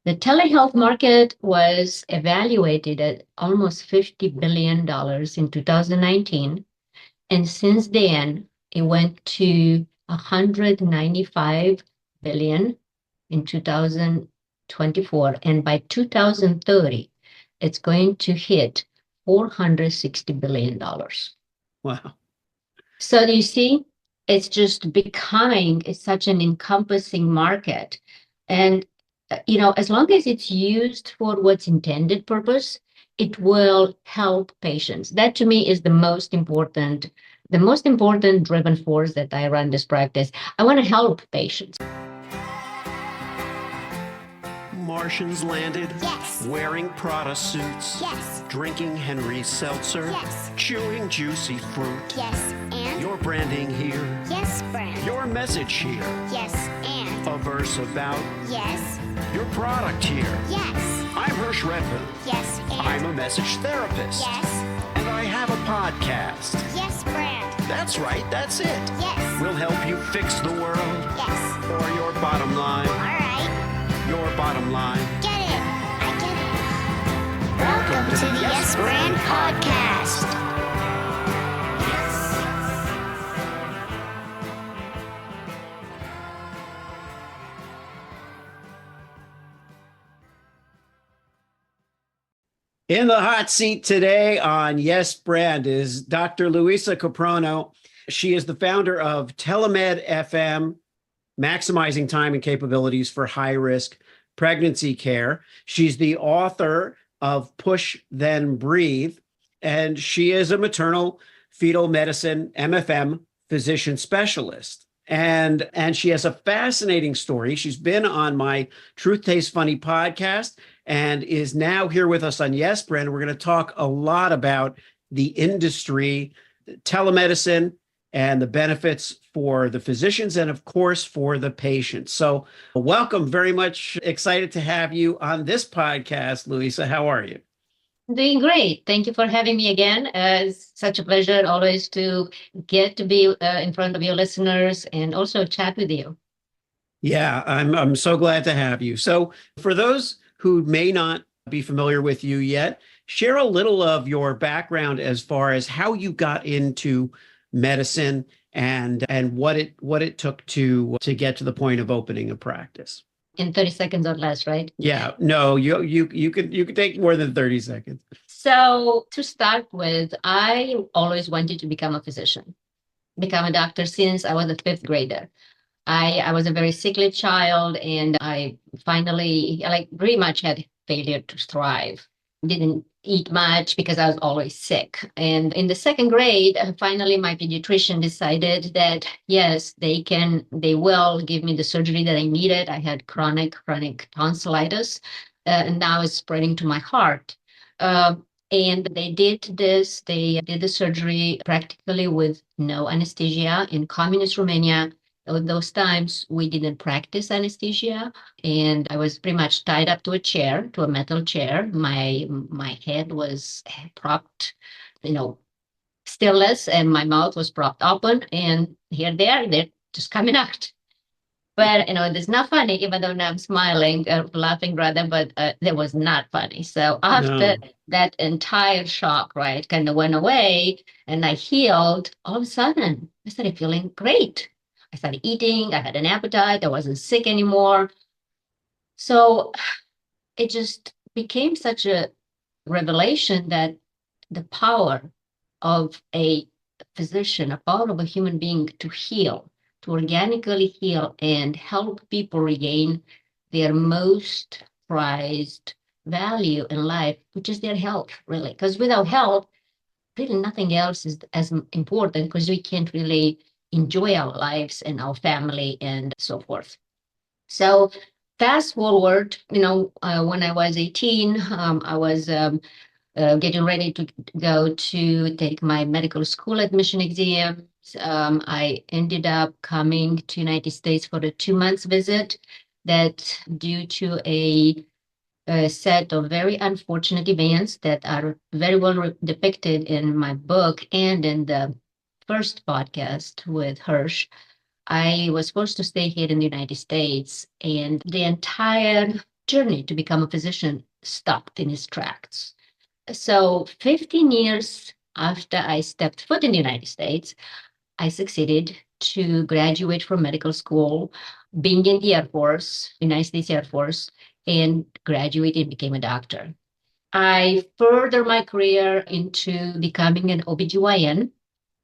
The telehealth market was evaluated at almost $50 billion in 2019. And since then, it went to 195 billion in 2024. And by 2030, it's going to hit $460 billion. Wow. So you see, it's just becoming such an encompassing market. And, as long as it's used for what's intended purpose, it will help patients. That to me is the most important driven force that I run this practice. I want to help patients. Martians landed. Yes. Wearing Prada suits. Yes. Drinking Henry Seltzer. Yes. Chewing juicy fruit. Yes, and? Your branding here. Yes, brand. Your message here. Yes, and? A verse about. Yes. Your product here. Yes. I'm Hersh Redmond. Yes, and? I'm a message therapist. Yes. And I have a podcast. Yes, brand. That's right, that's it. Yes. We'll help you fix the world. Yes. Or your bottom line. All right. Your bottom line. Get it. I get it. Welcome to the Yes Brand Podcast. In the hot seat today on Yes Brand is Dr. Luissa Kiprono. She is the founder of TeleMed FM, maximizing time and capabilities for high-risk pregnancy care. She's the author of Push Then Breathe, and she is a maternal-fetal medicine MFM physician specialist. And she has a fascinating story. She's been on my Truth Tastes Funny podcast and is now here with us on Yes Brand. We're going to talk a lot about the industry, telemedicine, and the benefits for the physicians and, of course, for the patients. So welcome. Very much excited to have you on this podcast, Luissa. How are you? Doing great. Thank you for having me again. It's such a pleasure always to get to be in front of your listeners and also chat with you. Yeah, I'm so glad to have you. So for those who may not be familiar with you yet, share a little of your background as far as how you got into medicine and what it took to get to the point of opening a practice. In 30 seconds or less, right? Yeah, no, you could take more than 30 seconds. So to start with, I always wanted to become a physician, become a doctor since I was a fifth grader. I was a very sickly child, and I finally, pretty much had failure to thrive. Didn't eat much because I was always sick. And in the second grade, finally, my pediatrician decided that, yes, they will give me the surgery that I needed. I had chronic tonsillitis, and now it's spreading to my heart. And they did the surgery practically with no anesthesia in communist Romania. In those times, we didn't practice anesthesia, and I was pretty much tied up to a metal chair. My head was propped, stillless, and my mouth was propped open, and here they're just coming out. But, it's not funny, even though now I'm smiling, laughing rather, but that was not funny. So after that entire shock, right, kind of went away and I healed, all of a sudden, I started feeling great. I started eating, I had an appetite, I wasn't sick anymore. So it just became such a revelation that the power of a physician, a power of a human being to heal, to organically heal and help people regain their most prized value in life, which is their health, really. Because without health, really nothing else is as important, because we can't really enjoy our lives and our family and so forth. So fast forward, when I was 18, I was getting ready to go to take my medical school admission exam. I ended up coming to United States for a 2 months visit that, due to a set of very unfortunate events that are very well depicted in my book and in the first podcast with Hersh, I was supposed to stay here in the United States, and the entire journey to become a physician stopped in his tracks. So 15 years after I stepped foot in the United States, I succeeded to graduate from medical school, being in the Air Force, United States Air Force, and graduated and became a doctor. I furthered my career into becoming an OBGYN,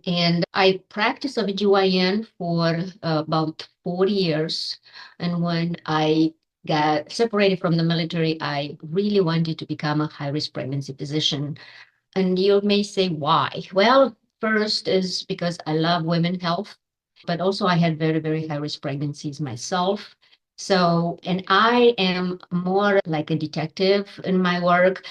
and I practiced OBGYN for about 40 years. And when I got separated from the military, I really wanted to become a high-risk pregnancy physician. And you may say, why? Well, first is because I love women's health, but also I had very, very high risk pregnancies myself. So, and I am more like a detective in my work,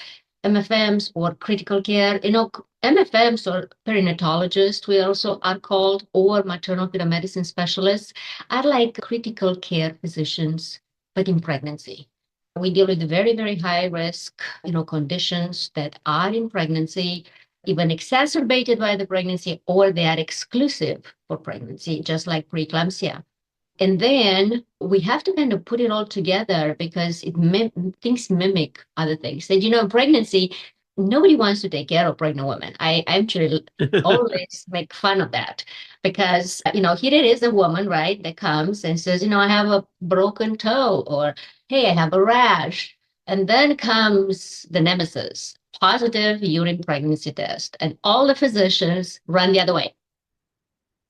MFMs or critical care, MFMs or perinatologists, we also are called, or maternal-fetal medicine specialists, are like critical care physicians, but in pregnancy. We deal with very, very high risk, conditions that are in pregnancy, even exacerbated by the pregnancy, or they are exclusive for pregnancy, just like preeclampsia. And then we have to kind of put it all together because things mimic other things. And pregnancy, nobody wants to take care of pregnant women. I actually always make fun of that because, here it is a woman, right, that comes and says, I have a broken toe, or hey, I have a rash. And then comes the nemesis, positive urine pregnancy test. And all the physicians run the other way.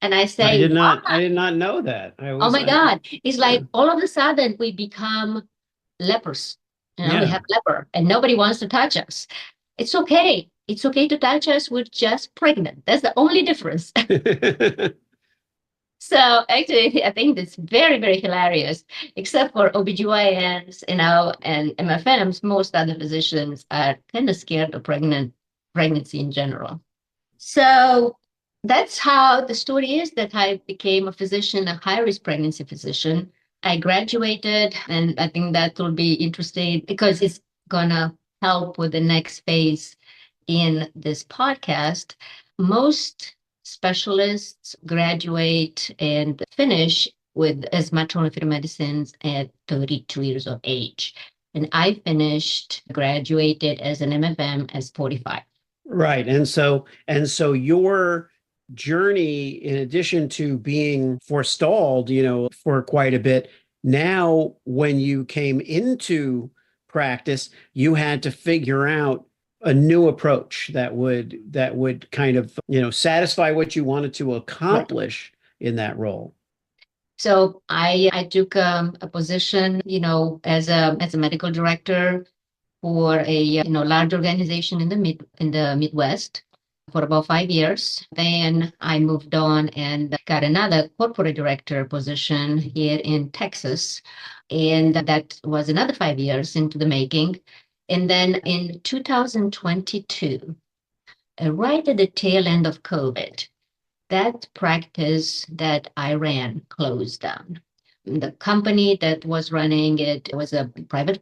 And I say, I did not know that. oh my God. It's like all of a sudden we become lepers. We have leper and nobody wants to touch us. It's okay. It's okay to touch us. We're just pregnant. That's the only difference. So actually, I think it's very, very hilarious, except for OBGYNs, and MFMs, most other physicians are kind of scared of pregnancy in general. So that's how the story is that I became a physician, a high-risk pregnancy physician. I graduated, and I think that will be interesting because it's gonna help with the next phase in this podcast. Most specialists graduate and finish with as maternal-fetal medicines at 32 years of age. And I graduated as an MFM as 45. Right. And so your journey, in addition to being forestalled, for quite a bit, now when you came into practice, you had to figure out a new approach that would kind of, satisfy what you wanted to accomplish in that role. So I took a position, as a medical director for a large organization in the Midwest for about 5 years. Then I moved on and got another corporate director position here in Texas, and that was another 5 years into the making. And then in 2022, right at the tail end of COVID, that practice that I ran closed down. The company that was running it was a private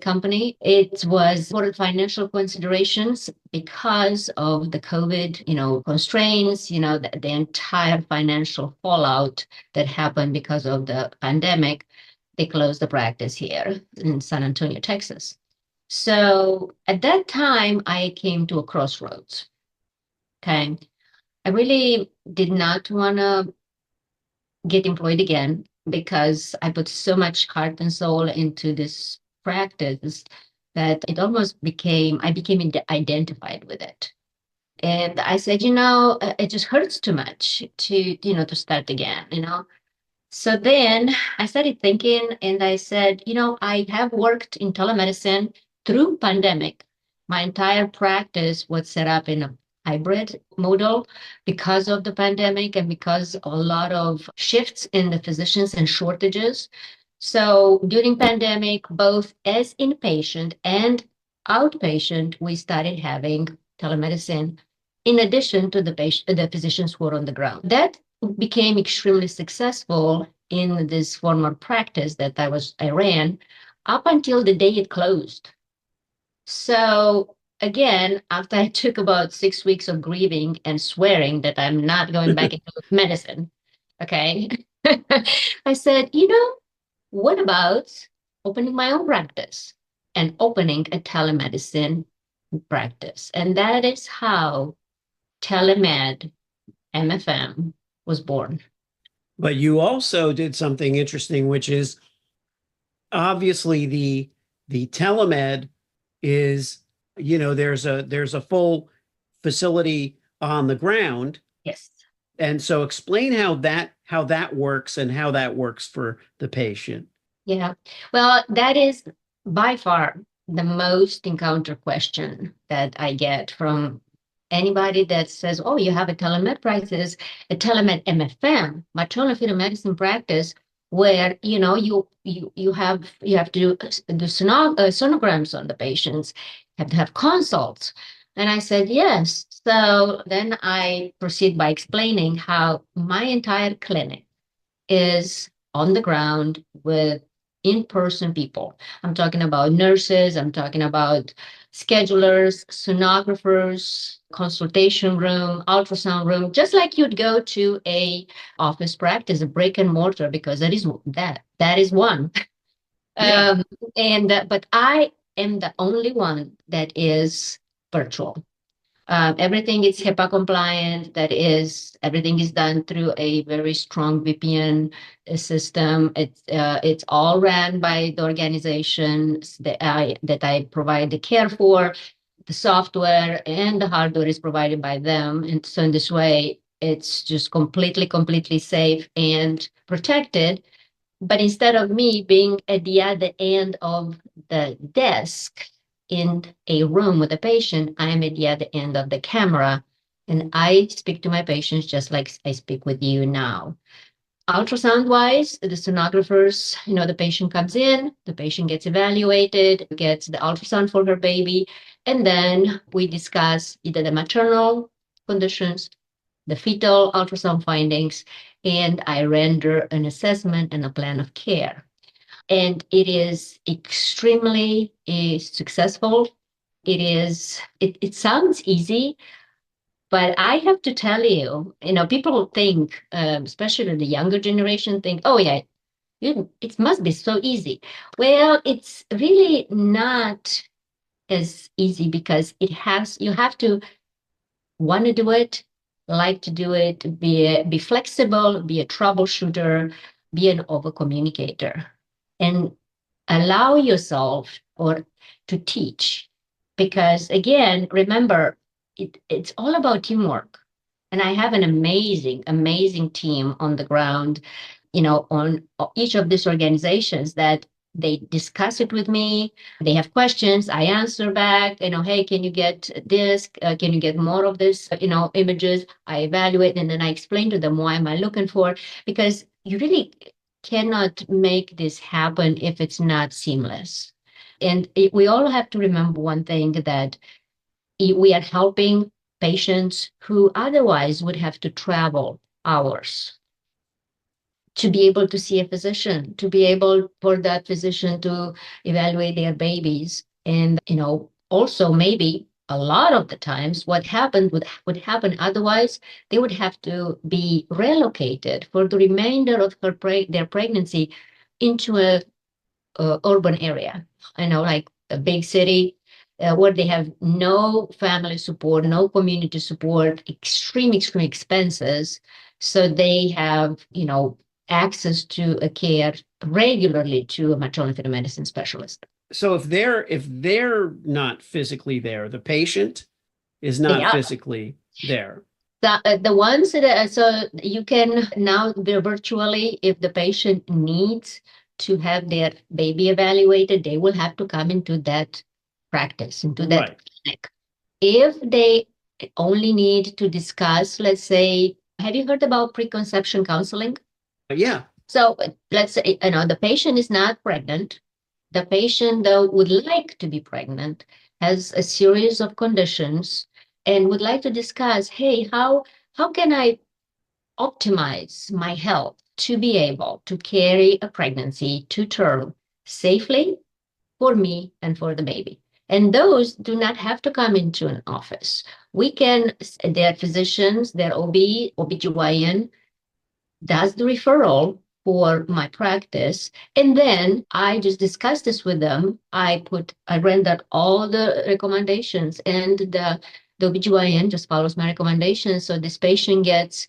company. It was for financial considerations because of the COVID, constraints, the entire financial fallout that happened because of the pandemic. They closed the practice here in San Antonio, Texas. So at that time, I came to a crossroads. Okay. I really did not want to get employed again because I put so much heart and soul into this practice that it almost I became identified with it. And I said, it just hurts too much to start again. So then I started thinking and I said, I have worked in telemedicine through pandemic. My entire practice was set up in a hybrid model because of the pandemic and because a lot of shifts in the physicians and shortages. So during pandemic, both as inpatient and outpatient, we started having telemedicine in addition to the physicians who are on the ground. That became extremely successful in this former practice that I ran up until the day it closed. So again, after I took about 6 weeks of grieving and swearing that I'm not going back into medicine, okay, I said, what about opening my own practice and opening a telemedicine practice. And that is how TeleMed MFM was born. But you also did something interesting, which is obviously the telemed is, there's a full facility on the ground. Yes. And so explain how that works and how that works for the patient. Yeah. Well, that is by far the most encountered question that I get from anybody that says, "Oh, you have a telemed practice, a telemed MFM, maternal-fetal medicine practice, where you have to do sonograms on the patients, have to have consults." And I said, yes. So then I proceed by explaining how my entire clinic is on the ground with in-person people. I'm talking about nurses, I'm talking about schedulers, sonographers, consultation room, ultrasound room, just like you'd go to a office practice, a brick and mortar, because that is one. Yeah. But I am the only one that is virtual. Everything is HIPAA compliant. That is, everything is done through a very strong VPN system. It's all ran by the organizations that I provide the care for. The software and the hardware is provided by them, and so in this way, it's just completely safe and protected. But instead of me being at the other end of the desk in a room with a patient, I am at the other end of the camera, and I speak to my patients just like I speak with you now. Ultrasound wise, the sonographers, the patient comes in, the patient gets evaluated, gets the ultrasound for her baby, and then we discuss either the maternal conditions, the fetal ultrasound findings, and I render an assessment and a plan of care. And it is extremely successful. It sounds easy, but I have to tell you, people think, especially the younger generation, think, oh yeah, it must be so easy. Well, it's really not as easy because you have to want to do it, like to do it, be flexible, be a troubleshooter, be an over communicator, and allow yourself or to teach. Because again, remember, it's all about teamwork. And I have an amazing team on the ground, on each of these organizations that they discuss it with me. They have questions. I answer back, hey, can you get this? Can you get more of this, images? I evaluate and then I explain to them why am I looking for, because you really cannot make this happen if it's not seamless. And we all have to remember one thing, that we are helping patients who otherwise would have to travel hours to be able to see a physician, to be able for that physician to evaluate their babies. And, also maybe a lot of the times what happened would happen otherwise, they would have to be relocated for the remainder of their pregnancy into a urban area, like a big city, where they have no family support, no community support, extreme expenses. So they have, access to a care regularly to a maternal-fetal medicine specialist. So if they're not physically there, the patient is not physically there. The ones that so you can now do virtually, if the patient needs to have their baby evaluated, they will have to come into that practice, into that clinic. If they only need to discuss, let's say, have you heard about preconception counseling? Yeah. So let's say, the patient is not pregnant. The patient, though, would like to be pregnant, has a series of conditions, and would like to discuss, hey, how can I optimize my health to be able to carry a pregnancy to term safely for me and for the baby? And those do not have to come into an office. Their physicians, their OB, OBGYN does the referral for my practice. And then I just discussed this with them. I rendered all the recommendations, and the OBGYN just follows my recommendations. So this patient gets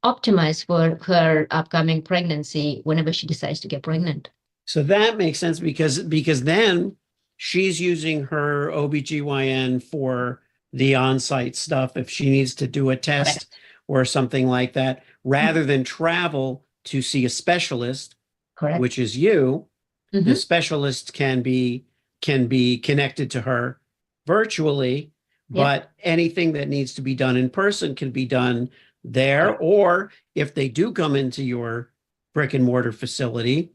optimized for her upcoming pregnancy whenever she decides to get pregnant. So that makes sense because then she's using her OBGYN for the on-site stuff if she needs to do a test Correct. or something like that, rather than travel to see a specialist, Correct. which is you. Mhm. The specialist can be connected to her virtually, but anything that needs to be done in person can be done there. Or if they do come into your brick and mortar facility,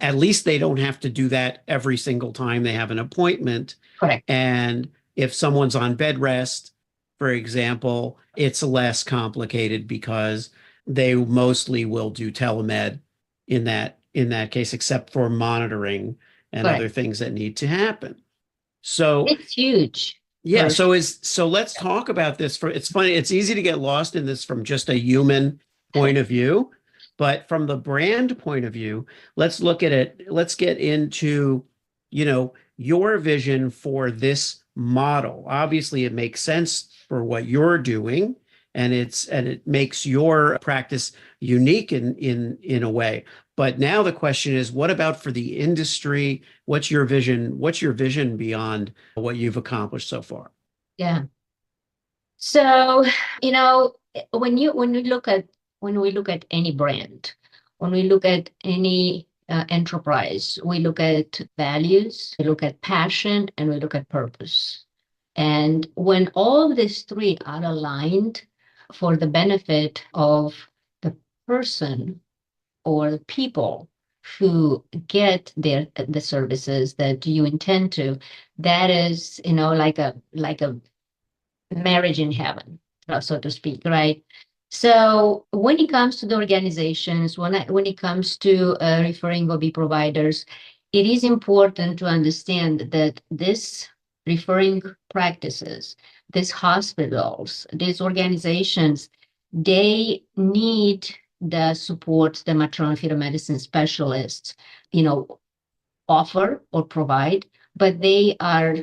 at least they don't have to do that every single time they have an appointment. Correct. And if someone's on bed rest, for example, it's less complicated because they mostly will do telemed in that case, except for monitoring and Correct. other things that need to happen. So It's huge. yeah, Hersh. so let's talk about this. It's funny, it's easy to get lost in this from just a human point of view, but from the brand point of view, let's look at it. Let's get into, your vision for this model. Obviously, it makes sense for what you're doing, and it makes your practice unique in a way. But now the question is, what about for the industry? What's your vision? What's your vision beyond what you've accomplished so far? Yeah. So, when we look at any brand, when we look at any enterprise, we look at values, we look at passion, and we look at purpose. And when all these three are aligned for the benefit of the person or the people who get the services that you intend to, that is, like a marriage in heaven, so to speak, right? So when it comes to the organizations, when it comes to referring OB providers, it is important to understand that this referring practices, these hospitals, these organizations, they need the support the maternal-fetal medicine specialists, offer or provide, but they are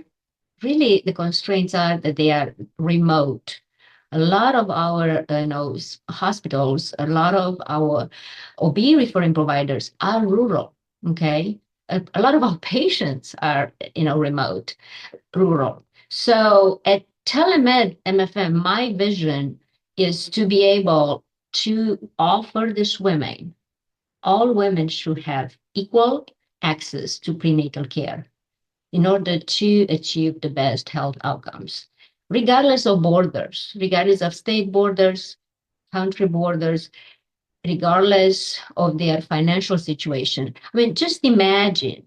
really, the constraints are that they are remote. A lot of our hospitals, a lot of our OB referring providers are rural. Okay, a lot of our patients are remote, rural. So at TeleMed MFM, my vision is to be able to offer this women. All women should have equal access to prenatal care in order to achieve the best health outcomes, regardless of borders, regardless of state borders, country borders, regardless of their financial situation. I mean, just imagine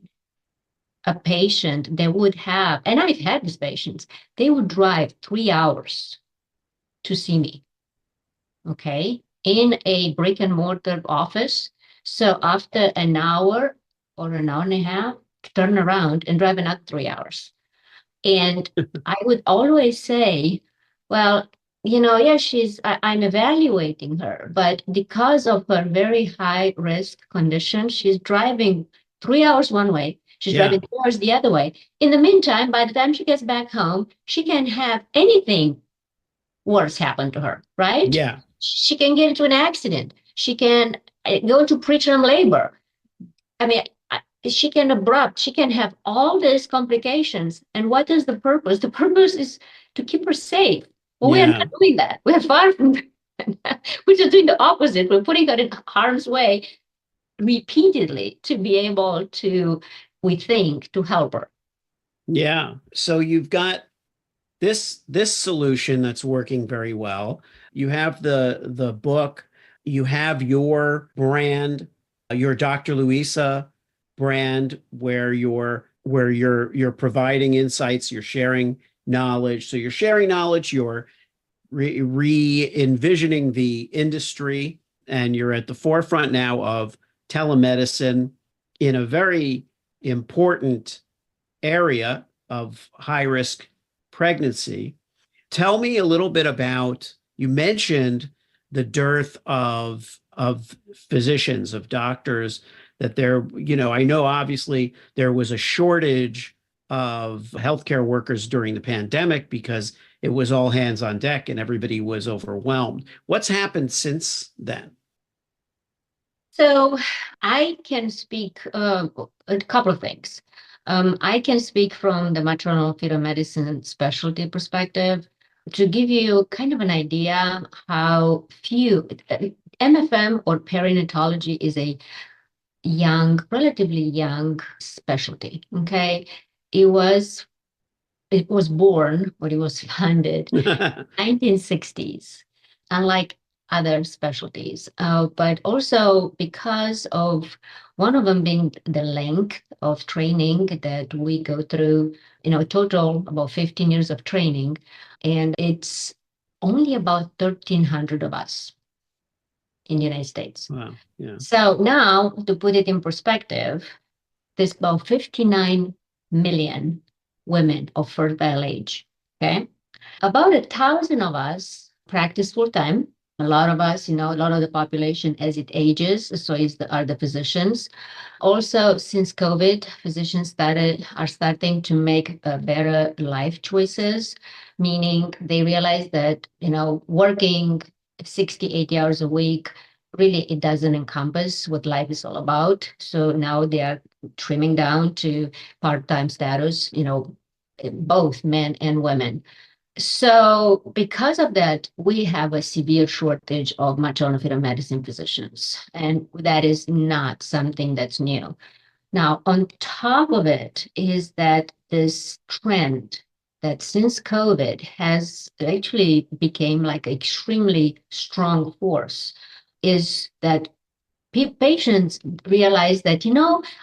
a patient that would have, and I've had these patients, they would drive 3 hours to see me, okay, in a brick and mortar office. So after an hour or an hour and a half, turn around and drive another 3 hours. And I would always say, well, yeah, I'm evaluating her, but because of her very high risk condition, she's driving 3 hours one way, she's driving 3 hours the other way. In the meantime, by the time she gets back home, she can't have anything worse happen to her, right? Yeah. She can get into an accident. She can go into preterm labor. I mean, she can have all these complications. And what is the purpose? The purpose is to keep her safe. Well, we are not doing that. We're far from that. We're just doing the opposite. We're putting her in harm's way repeatedly to be able to, we think, to help her. Yeah. So you've got this solution that's working very well. You have the book, you have your brand, your Dr. Luissa brand, where you're providing insights, you're sharing knowledge. So you're sharing knowledge, you're re-envisioning the industry, and you're at the forefront now of telemedicine in a very important area of high-risk pregnancy. Tell me a little bit about, you mentioned the dearth of physicians, of doctors, that there, I know obviously there was a shortage of healthcare workers during the pandemic because it was all hands on deck and everybody was overwhelmed. What's happened since then? So I can speak a couple of things. I can speak from the maternal-fetal medicine specialty perspective to give you kind of an idea how few MFM or perinatology is a relatively young specialty. Okay, it was born or it was founded 1960s, unlike other specialties. But also because of one of them being the length of training that we go through, total about 15 years of training, and it's only about 1,300 of us in the United States. Wow. Yeah. So now, to put it in perspective, there's about 59 million women of fertile age. Okay. About 1,000 of us practice full time. A lot of us, a lot of the population as it ages, so are the physicians. Also, since COVID, physicians are starting to make better life choices, meaning they realize that, working 60, 80 hours a week, really it doesn't encompass what life is all about. So now they are trimming down to part-time status, both men and women. So because of that, we have a severe shortage of maternal-fetal medicine physicians, and that is not something that's new. Now, on top of it is that this trend that since COVID has actually became like an extremely strong force is that patients realize that,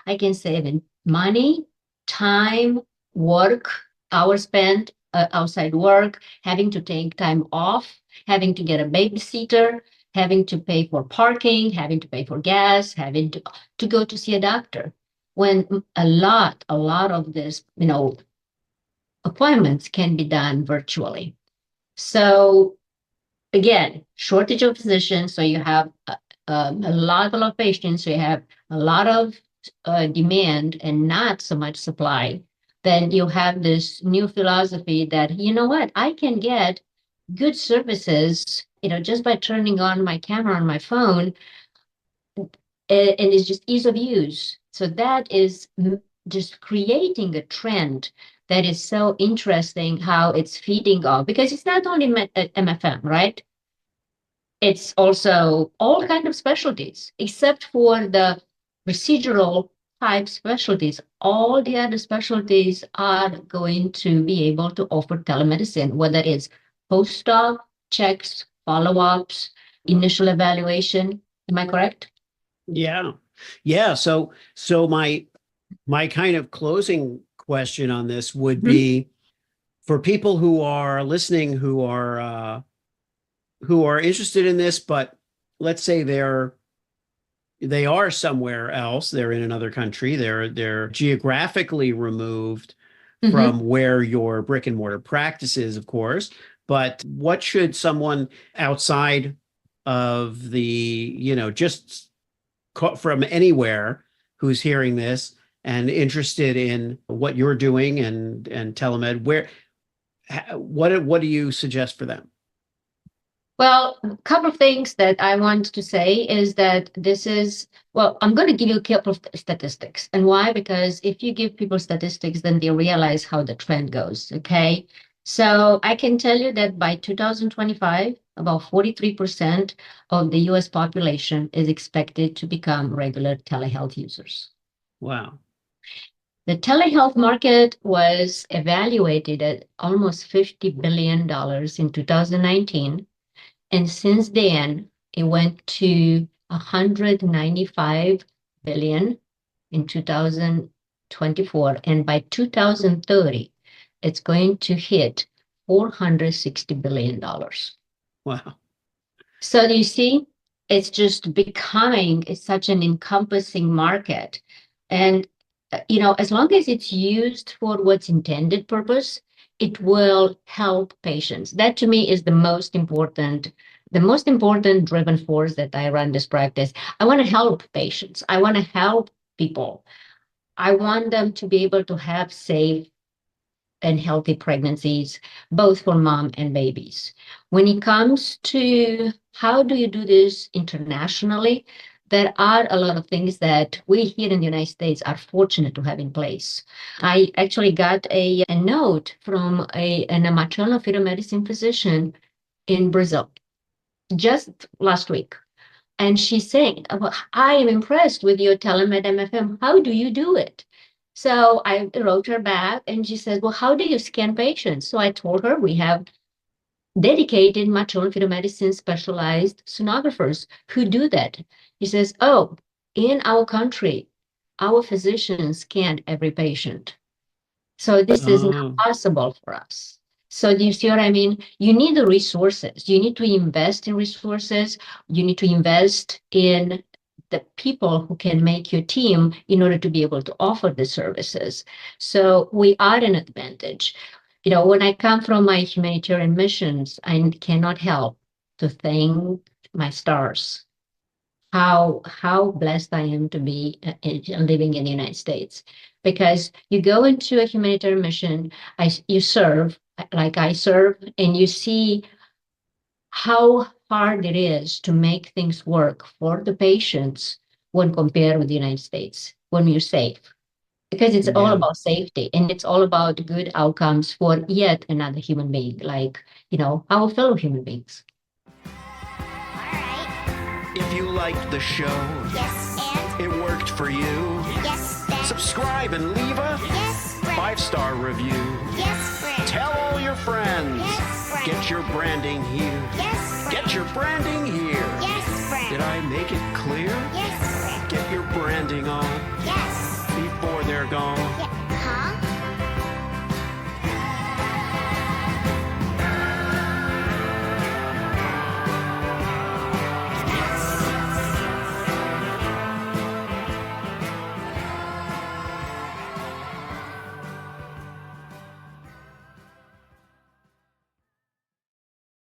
I can save in money, time, work, hours spent outside work, having to take time off, having to get a babysitter, having to pay for parking, having to pay for gas, having to go to see a doctor. When a lot of this, appointments can be done virtually. So again, shortage of physicians. So you have a lot of patients. So you have a lot of demand and not so much supply. Then you have this new philosophy that, what, I can get good services, just by turning on my camera on my phone, and it's just ease of use. So that is just creating a trend that is so interesting how it's feeding off, because it's not only MFM, right? It's also all kind of specialties, except for the procedural type specialties. All the other specialties are going to be able to offer telemedicine, whether it's post-op checks, follow-ups, initial evaluation. Am I correct? Yeah. Yeah. So my kind of closing question on this would be for people who are listening, who are interested in this, but let's say they are somewhere else, they're in another country, they're geographically removed from where your brick and mortar practice is, of course. But what should someone outside of the, just from anywhere who's hearing this and interested in what you're doing and TeleMed, what do you suggest for them? Well, a couple of things that I want to say is that I'm going to give you a couple of statistics. And why? Because if you give people statistics, then they realize how the trend goes. Okay. So I can tell you that by 2025, about 43% of the US population is expected to become regular telehealth users. Wow. The telehealth market was evaluated at almost $50 billion in 2019. And since then, it went to 195 billion in 2024. And by 2030, it's going to hit $460 billion. Wow. So you see, it's just becoming such an encompassing market. And, as long as it's used for what's intended purpose, it will help patients. That to me is the most important the most important driven force that I run this practice. I want to help patients. I want to help people. I want them to be able to have safe and healthy pregnancies, both for mom and babies. When it comes to how do you do this internationally, there are a lot of things that we here in the United States are fortunate to have in place. I actually got a note from a maternal-fetal medicine physician in Brazil just last week. And she's saying, well, I am impressed with your TeleMed MFM. How do you do it? So I wrote her back and she said, well, how do you scan patients? So I told her we have dedicated maternal-fetal medicine specialized sonographers who do that. He says, oh, in our country, our physicians scan every patient. So this is not possible for us. So do you see what I mean? You need the resources. You need to invest in resources. You need to invest in the people who can make your team in order to be able to offer the services. So we are an advantage. You know, when I come from my humanitarian missions, I cannot help to thank my stars. How blessed I am to be living in the United States. Because you go into a humanitarian mission, you serve, like I serve, and you see how hard it is to make things work for the patients when compared with the United States, when you're safe. Because it's all about safety and it's all about good outcomes for yet another human being, like, you know, our fellow human beings. If you liked the show, Yes, and it worked for you, yes, that, subscribe and leave a yes, friend. 5-star review. Yes, friend. Tell all your friends. Yes, friend. Get your branding here. Yes, friend. Get your branding here. Yes, friend. Did I make it clear? Yes, friend. Get your branding on Yes. before they're gone. Yes.